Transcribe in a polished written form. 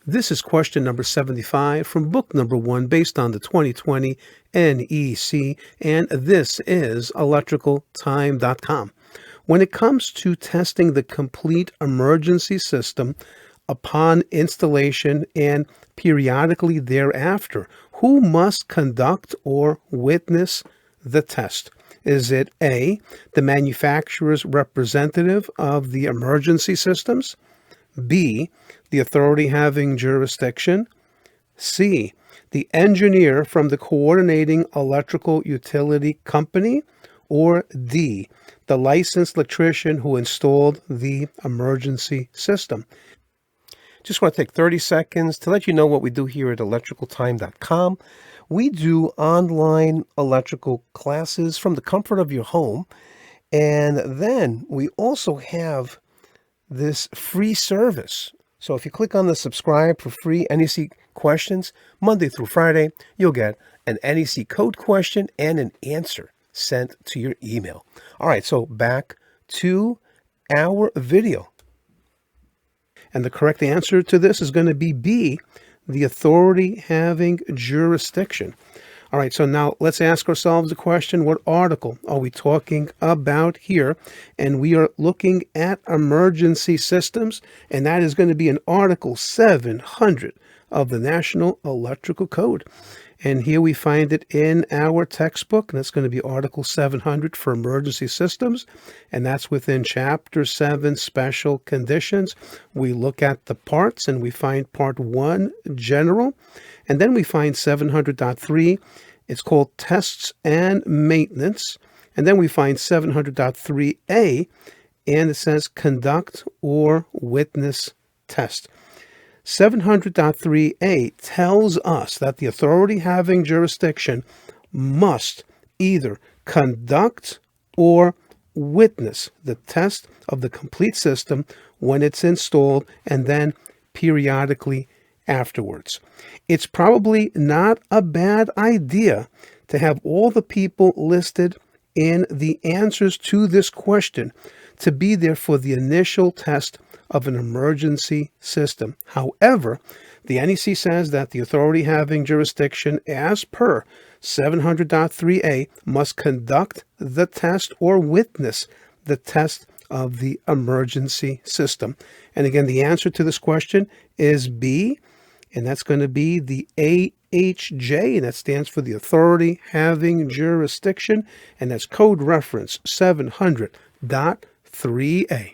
This is question number 75 from book number 1 based on the 2020 NEC, and this is electricaltime.com. When it comes to testing the complete emergency system upon installation and periodically thereafter, who must conduct or witness the test? Is it A, the manufacturer's representative of the emergency systems? B, the authority having jurisdiction? C, the engineer from the coordinating electrical utility company? Or D, the licensed electrician who installed the emergency system? Just want to take 30 seconds to let you know what we do here at electricaltime.com. We do online electrical classes from the comfort of your home. And then we also have this free service. So if you click on the subscribe for free NEC questions, Monday through Friday, you'll get an NEC code question and an answer sent to your email. All right, so back to our video. And the correct answer to this is going to be B, the authority having jurisdiction. All right, so now let's ask ourselves the question, what article are we talking about here? And we are looking at emergency systems, and that is going to be in Article 700 of the National Electrical Code. And here we find it in our textbook, and that's going to be Article 700 for emergency systems, and that's within Chapter 7, Special Conditions. We look at the parts, and we find Part 1, General, and then we find 700.3. It's called Tests and Maintenance, and then we find 700.3a, and it says Conduct or Witness Test. 700.3a tells us that the authority having jurisdiction must either conduct or witness the test of the complete system when it's installed and then periodically afterwards. It's probably not a bad idea to have all the people listed in the answers to this question to be there for the initial test of an emergency system. However, the NEC says that the authority having jurisdiction as per 700.3a must conduct the test or witness the test of the emergency system. And again, the answer to this question is B, and that's going to be the AHJ, and that stands for the authority having jurisdiction, and that's code reference 700.3a.